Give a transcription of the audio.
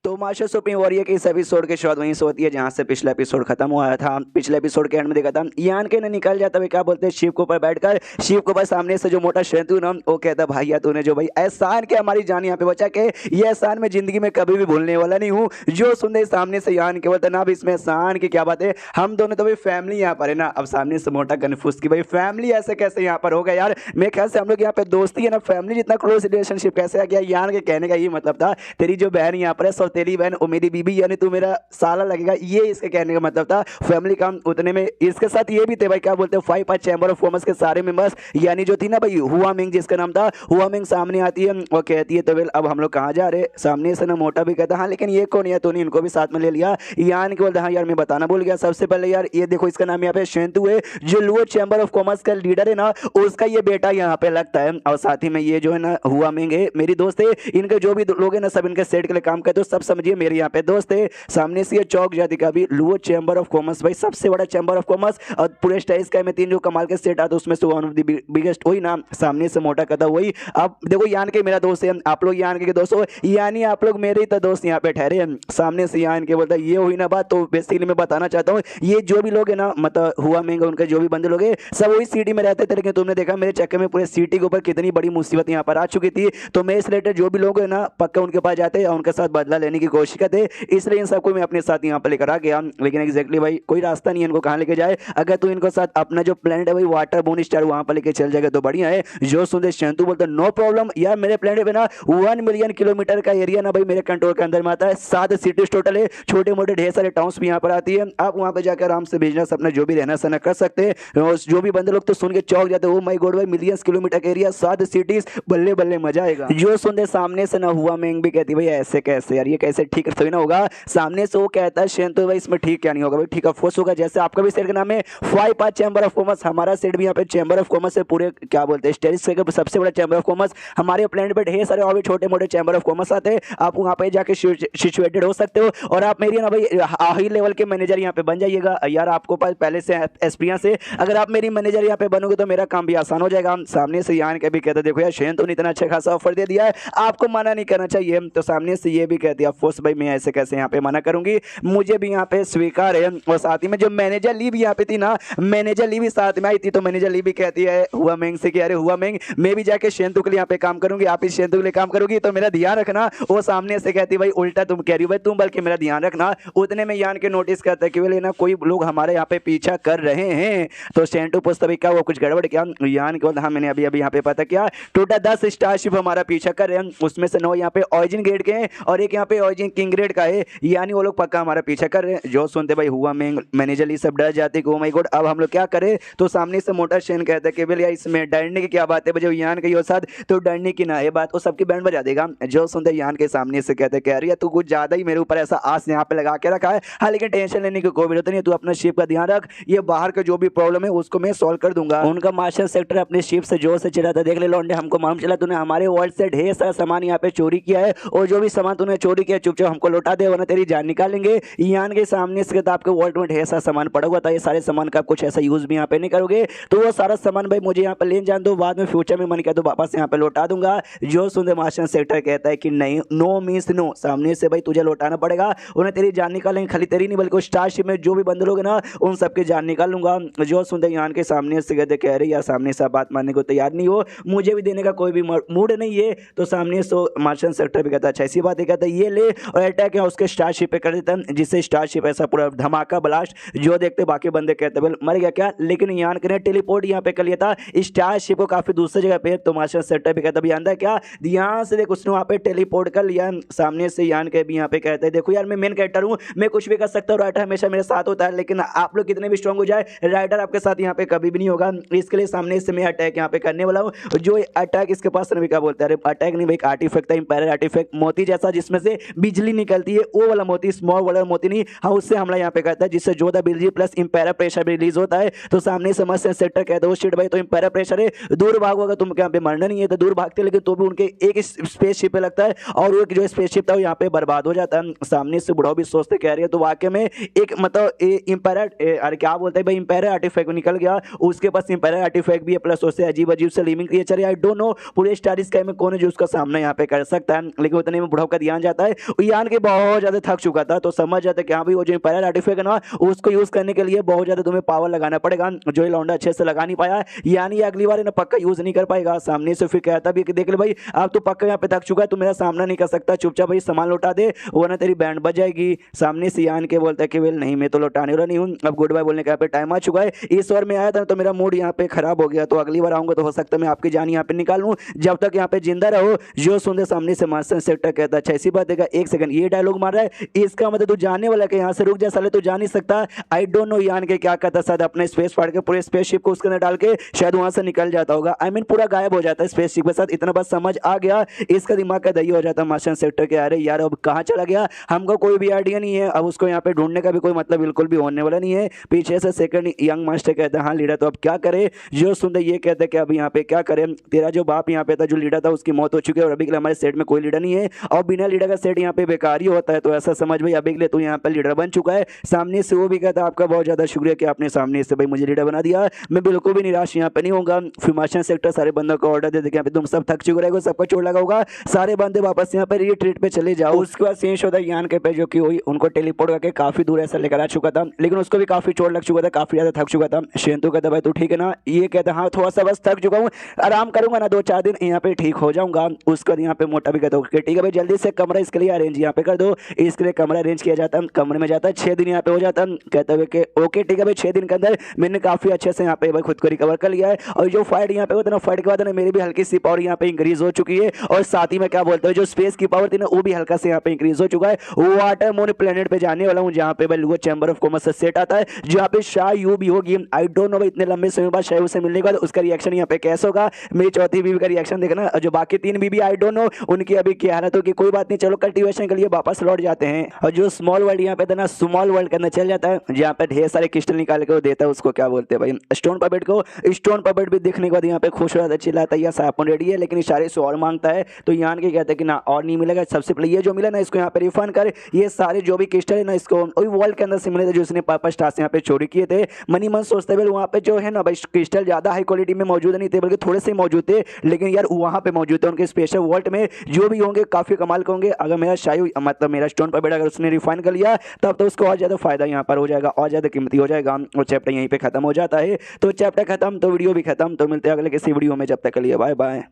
तो master supreme warrior के इस एपिसोड की शुरुआत वहीं से होती है जहां से पिछला एपिसोड खत्म हुआ था। पिछले एपिसोड के एंड में देखा था यान के ना निकल जाता है, क्या बोलते हैं, शिव के ऊपर बैठकर शिव के ऊपर सामने से जो मोटा शैतू ना वो कहता भैया तूने जो भाई एहसान के हमारी जान यहाँ पे बचा के, ये एहसान मैं जिंदगी में कभी भी भूलने वाला नहीं हूँ। जो सुनते सामने से यान के बोलता ना अब इसमें एहसान की क्या बात है, हम दोनों तो भाई फैमिली यहाँ पर है ना। अब सामने से मोटा कन्फ्यूज की भाई फैमिली ऐसे कैसे यहाँ पर हो गया यार, मेरे ख्याल से हम लोग यहाँ पे दोस्ती है ना, फैमिली जितना क्लोज रिलेशनशिप कैसे आ गया। यान के कहने का ये मतलब था तेरी जो बहन यहाँ पर है सौतेली बहन वो मेरी बीबी यानी तू मेरा साला लगेगा, ये इसके कहने का मतलब था। फैमिली काम उतने में इसके साथ ये भी थे भाई, क्या बोलते हैं, 5 पाँच चैम्बर ऑफ कॉमर्स के सारे मेंबर्स यानी जो थी ना भाई हुआ मिंग जिसका नाम था, हुआ मिंग सामने आती है और कहती है तो वेल अब हम लोग कहाँ जा रहे। सामने से ना मोटा भी कहता हाँ लेकिन ये कौन है, तूने इनको भी साथ में ले लिया। यान के बोलता हाँ यार मैं बताना भूल गया, सबसे पहले यार ये देखो इसका नाम यहाँ पे शैंतू है, जो लोअर चैम्बर ऑफ कॉमर्स का लीडर है ना उसका ये बेटा यहाँ पे लगता है। और साथ ही में ये जो है ना हुआ मिंग है मेरी दोस्त है, इनके जो भी लोग हैं ना सब इनके सेट के लिए काम करते हो, सब समझिए मेरे यहाँ पे दोस्त है। सामने से ये चौक जाति का भी लोअर चैम्बर ऑफ कॉमर्स भाई सबसे बड़ा चैम्बर ऑफ कॉमर्स और पूरे स्टाइल्स का में 3 जो कमाल के सेट आते उसमें से वन ऑफ द बिगेस्ट वही नाम। सामने से मोटा कहता वही। अब देखो यान के मेरा दोस्त है, आप लोग यान के दोस्त हो यानी आप लोग मेरे ही तो दोस्त यहाँ पे ठहरे हैं। सामने से यान के बोलता ये हुई ना बात, तो बेसिकली मैं बताना चाहता हूँ ये जो भी लोग है ना मतलब हुआ महंगा उनके जो भी बंदे लोग हैं सब वही सिटी में रहते थे, लेकिन तुमने देखा मेरे चक्कर में पूरे सिटी के ऊपर कितनी बड़ी मुसीबत यहाँ पर आ चुकी थी। तो मैं इस रिलेटेड जो भी लोग है ना पक्का उनके पास जाते और उनके साथ बदला लेने की कोशिश करते, इसलिए इन सबको मैं अपने साथ यहाँ पर लेकर आ गया। लेकिन एग्जैक्टली भाई कोई रास्ता नहीं है इनको कहाँ लेके जाए। अगर तू इनको साथ अपना जो प्लेनेट है भाई वाटर बोन स्टार वहां पर लेके चल जाएगा तो बढ़िया है। जो सुनते शंतु बोलता नो प्रॉब्लम यार, मेरे प्लेनेट पे ना 1 मिलियन किलोमीटर का एरिया ना भाई मेरे कंट्रोल के अंदर में आता है, 7 सिटीज टोटल है, छोटे मोटे ढेर सारे टाउन्स भी यहाँ पर आती है। आप वहां पर जाकर आराम से बिजनेस अपना जो भी रहना सहना कर सकते हैं। जो भी बंदे लोग तो सुन के चौक जाते हैं, ओ माय गॉड भाई मिलियंस किलोमीटर का एरिया 7 सिटीज, बल्ले बल्ले मजा आएगा। जो सुनते सामने से ना हुआ मैंग भी कहती भाई ऐसे कैसे यार, ये कैसे ठीक थोड़ी ना होगा। सामने से वो कहता है शंतु भाई इसमें ठीक क्या नहीं होगा भाई, ठीक ऑफ कोर्स होगा, जैसे आपका भी सेट का नाम है 5 पाँच चैम्बर ऑफ कॉमर्स, हमारा सेट भी यहाँ पे चैम्बर ऑफ कॉमर्स है, पूरे क्या बोलते हैं स्टेरिस का सबसे बड़ा चैम्बर ऑफ कॉमर्स। हमारे प्लेनेट पे ढेर सारे और भी छोटे मोटे चैम्बर ऑफ कॉमर्स आते हैं, आप वहाँ पे जाके सिचुएटेड हो सकते हो और आप मेरी ना भाई हाई लेवल के मैनेजर यहाँ पे बन जाइएगा यार। आपको पास पहले से एक्सपीरियंस है, अगर आप मेरी मैनेजर यहाँ पे बनोगे तो मेरा काम भी आसान हो जाएगा। सामने से यान के भी कहते देखो यार शेन तो इतना अच्छा खासा ऑफर दे दिया है, आपको मना नहीं करना चाहिए। तो सामने से ये भी कहती है अफकोर्स भाई मैं ऐसे कैसे यहाँ पे मना करूंगी, मुझे भी यहाँ पे स्वीकार है। और साथ ही में जो मैनेजर ली भी यहाँ पे थी ना, मैनेजर ली भी साथ में आई थी, तो मैनेजर ली भी कहती है हुआ मेंग से कि अरे हुआ मेंग मैं भी जाके शेंतु के लिए यहाँ पे काम करूंगी, आप इस शेंतु के लिए काम करोगी तो मेरा ध्यान रखना। वो सामने से कहती भाई उल्टा तुम कह रही हो भाई, तुम बल्कि मेरा ध्यान रखना। उतने में यान के नोटिस करता है कि बोले ना कोई लोग हमारे यहाँ पे पीछा कर रहे हैं। तो शेंटू पूछता भाई क्या वो कुछ गड़बड़ क्या। यान के बोलता हाँ मैंने अभी अभी यहाँ पे पता किया टोटल 10 स्टारशिप हमारा पीछा कर रहे हैं, उसमें से 9 यहाँ पे ऑरिजिन ग्रेड के हैं और एक यहाँ पे ऑरिजिन किंग ग्रेड का है, यानी वो लोग पक्का हमारा पीछा कर रहे हैं। जो सुनते भाई हुआ में मैनेजर ये सब डर जाते कि ओ माय गॉड अब हम लोग क्या करें। तो सामने से मोटा शेन कहता है कि भैया इसमें डरने की क्या बात है, बजे यान के साथ तो डरने की ना है बात, वो सबकी बैंड बजा देगा। जो सुनते यान के सामने से कहते कह रही है तू कुछ ज्यादा ही मेरे ऊपर ऐसा आस यहाँ पे लगा के रखा है। हाँ लेकिन टेंशन लेने की कोई जरूरत नहीं, तू अपना शिप का ध्यान रख, ये बाहर का जो भी प्रॉब्लम है उसको मैं सॉल्व कर दूंगा। उनका मार्शल सेक्टर अपने शिप से जोर से चिल्लाता देख ले लौंडे, हमको मालूम चला तूने हमारे वर्ल्ड से ढेर सारा सामान यहाँ पे चोरी किया है और जो भी सामान तूने चोरी किया चुपचाप हमको लौटा दे वरना तेरी जान निकालेंगे। यान के सामने से आपके वर्ल्ड में ढेर सारा सामान पड़ा हुआ था, ये सारे सामान का कुछ ऐसा यूज भी यहाँ पे नहीं करोगे तो वो सारा सामान भाई मुझे यहाँ पे ले जान दो, बाद में फ्यूचर में मन किया तो वापस यहाँ पे लौटा दूंगा। जो सुनते मार्शल सेक्टर कहता है कि नहीं नो मीन्स नो, सामने से भाई तुझे लौटाना पड़ेगा, उन्हें तेरी जान निकालेंगे, खाली तेरी नहीं बल्कि स्टारशिप में जो भी बंदे लोग ना उन सबकी जान निकाल लूंगा। जो सुनते यान के सामने से कहते कह रहे यार सामने से बात मानने को तैयार नहीं हो, मुझे भी देने का कोई भी मूड नहीं है। तो सामने से मार्शल सेक्टर भी कहता है अच्छा ऐसी बात है, कहता है ये ले और अटैक है उसके स्टारशिप पे कर देता है, जिससे स्टारशिप ऐसा पूरा धमाका ब्लास्ट जो देखते बाकी बंदे कहते बोल मर गया क्या, लेकिन यान के ने टेलीपोर्ट यहाँ पे कर लिया था स्टारशिप को काफी दूसरी जगह पे। तो मार्शल सेक्टर भी कहता है अंदर क्या यहाँ से देख उसने वहाँ पे टेलीपोर्ट कर लिया। सामने से यान के भी यहाँ पे कहते हैं देखो यार मैं मेन कैरेक्टर हूँ, मैं कुछ भी कर सकता हूँ, राइटर हमेशा मेरे साथ होता है, लेकिन आप लोग कितने भी स्ट्रांग हो जाए राइटर आपके साथ यहाँ पे कभी भी नहीं होगा। इसके लिए सामने से मैं अटैक यहाँ पे करने वाला हूँ। जो अटैक इसके पास भी क्या बोलते हैं अटैक नहीं भाई एक आर्टिफैक्ट था इंपायर आर्टिफैक्ट मोती जैसा जिसमें से बिजली निकलती है, वो वाला मोती स्मॉल वाला मोती नहीं, हाँ उससे हमला यहाँ पे करता है जिससे जोधा बिजली प्लस इंपायर प्रेशर भी रिलीज होता है। तो सामने समस्या सेक्टर कहता है शिट भाई तो इंपायर प्रेशर है दूर भागो, अगर तुम यहाँ पे मरना नहीं है तो दूर भागते, लेकिन तो भी उनके एक स्पेसशिप पे लगता है और वो जो स्पेसशिप था वो यहाँ पे बर्बाद हो जाता है। सामने से बुढ़ाओ भी सोचते कह रही है तो वाकई में एक मतलब इंपायर अरे क्या बोलते हैं भाई इंपायर आर्टिफैक्ट निकल गया, उसके पास इंपायर आर्टिफैक्ट भी है प्लस उससे अजीब अजीब से लिविंग क्रिएचर है। आई डोंट नो पूरे स्टार स्काई में कौन है जो उसका सामना यहाँ पे कर सकता है, लेकिन उतने में बुढ़ाओ का ध्यान जाता है यान के बहुत ज्यादा थक चुका था, तो समझ जाते कि हाँ भाई वो जो इंपायर आर्टिफिक है ना उसको यूज करने के लिए बहुत ज्यादा तुम्हें पावर लगाना पड़ेगा, जो ये लौंडा अच्छे से लगा नहीं पाया, यानी अगली बार ना पक्का यूज नहीं कर पाएगा। सामने से फिर कहता भी कि देख ले भाई अब तो पक्का यहाँ पे थक चुका है, तू मेरा सामना नहीं कर सकता, चुपचाप भाई सामान लौटा दे वरना तेरी बैंड बज जाएगी। सामने से यान के बोलता है कि वेल नहीं मैं तो लौटाने वाला नहीं हूँ, अब गुड बाय बोलने का यहाँ पे टाइम आ चुका है। इस बार मैं आया था तो मेरा मूड यहाँ पे खराब हो गया, तो अगली बार आऊंगा तो हो सकता है मैं आपकी जान यहाँ पे निकाल लूँ, जब तक यहाँ पे जिंदा रहो। जो सुनते सामने से मास्टर सेक्टर कहता अच्छा ऐसी बात है, एक सेकंड ये डायलॉग मार रहा है, इसका मतलब तू जाने वाला है यहाँ से, रुक जा साले तू जा नहीं सकता। आई डोंट नो यान के क्या कहता, शायद अपने स्पेस फाड़ के पूरे स्पेसशिप को उसके अंदर डाल के शायद वहां से निकल जाता होगा, आई मीन पूरा गायब हो जाता है स्पेसशिप के साथ। इतना बात समझ आ गया, इसका दिमाग का दही हो जाता मास्टर सेक्टर के, अरे यार अब कहाँ चला गया, हमको कोई भी आइडिया नहीं है, अब उसको यहाँ पे ढूंढने का भी कोई मतलब बिल्कुल भी होने वाला नहीं है। पीछे से सेकंड यंग मास्टर कहता है हाँ लीडर तो अब क्या करे। जो सुनते ये कहते हैं कि अब यहाँ पे क्या करें, तेरा जो बाप यहाँ पे था जो लीडर था उसकी मौत हो चुकी है और अभी के लिए हमारे सेट में कोई लीडर नहीं है, और बिना लीडर का सेट यहाँ पे बेकार ही होता है, तो ऐसा समझ भाई अभी के लिए तू यहाँ पे लीडर बन चुका है। सामने से वो भी कहता है आपका बहुत ज्यादा शुक्रिया कि आपने सामने से भाई मुझे लीडर बना दिया, मैं बिल्कुल भी निराश यहाँ पे नहीं होगा। फिर मास्टर सेक्टर सारे बंदों को ऑर्डर दे दे कि तुम सब थक चुके रहेगा, सबका चोट लगा होगा, सारे बंदे वापस यहाँ पे रिट्रीट पे चले जाओ। उसके बाद सीन होता है यान के पे जो कि हुई उनको टेलीपोर्ट करके काफी दूर ऐसा लेकर आ चुका था, लेकिन उसको भी काफी चोट लग चुका था, काफी ज्यादा थक चुका था। शेंतु कहता भाई तू ठीक है ना, ये कहता हाँ थोड़ा सा बस थक चुका हूँ, आराम करूंगा ना 2-4 दिन यहाँ पे ठीक हो जाऊंगा। उसके बाद यहाँ पे मोटा भी कहता हूँ ठीक है भाई जल्दी से कमरा इसके लिए अरेंज यहाँ पे कर दो, इसके लिए कमरा अरेंज किया जाता है, कमरे में जाता है 6 दिन यहाँ पे हो जाता है। कहते हुए कि ओके ठीक है भाई 6 दिन के अंदर मैंने काफी अच्छे से यहाँ पे भाई खुद को रिकवर कर लिया है, और जो फाइट यहाँ पे होता है ना फाइट के बाद ना मेरी भी हल्की सी पावर यहाँ पे इंक्रीज हो चुकी है, और साथ ही में क्या बोलते हैं जो स्पेस की पावर थी ना वो भी हल्का से यहाँ पे इंक्रीज हो चुका है। वाटर मून प्लेनेट पे जाने वाला हूँ जहाँ पे भाई लुगो चैम्बर ऑफ कॉमर्स से सेट आता है, जहाँ पे शाह यू भी होगी। आई डोंट नो भाई इतने लंबे समय बाद शाह से मिलने के बाद उसका रिएक्शन यहाँ पे कैसा होगा, मेरी चौथी बीवी का रिएक्शन देखना, जो बाकी 3 बीवी आई डोंट नो उनकी अभी क्या हालत होगी। कोई बात नहीं चलो कल्टीवेशन के लिए वापस लौट जाते हैं, और जो स्मॉल वर्ल्ड यहाँ पे था ना स्मॉल वर्ल्ड के अंदर चल जाता है, जहाँ पे ढेर सारे क्रिस्टल निकाल के वो देता है, उसको क्या बोलते हैं भाई स्टोन पपेट को। स्टोन पपेट भी देखने के बाद यहाँ पे खुश हो जाता है, चिल्लाता है या सापुन रेडी है, लेकिन इशारे से और मांगता है, तो यान के कहते हैं कि ना और नहीं मिलेगा, सबसे पहले ये जो मिला ना इसको यहाँ पे रिफंड कर, ये सारे जो भी क्रिस्टल है ना इसको वही वर्ल्ड के अंदर से मिले थे जो उसने पापा स्टार से यहाँ पे चोरी किए थे। मनी मन सोचते हुए वहाँ पे जो है ना भाई क्रिस्टल ज्यादा हाई क्वालिटी में मौजूद नहीं थे, बल्कि थोड़े से मौजूद थे, लेकिन यार वहाँ पे मौजूद थे उनके स्पेशल वर्ल्ड में, जो भी होंगे काफी कमाल के होंगे। अगर मेरा शायद मतलब मेरा स्टोन पपेट अगर उसने रिफाइन कर लिया तब तो उसको और ज्यादा फायदा यहाँ पर हो जाएगा, और ज्यादा कीमती हो जाएगा, और चैप्टर यहीं पे खत्म हो जाता है। तो चैप्टर खत्म तो वीडियो भी खत्म, तो मिलते हैं अगले किसी वीडियो में, जब तक के लिए बाय बाय।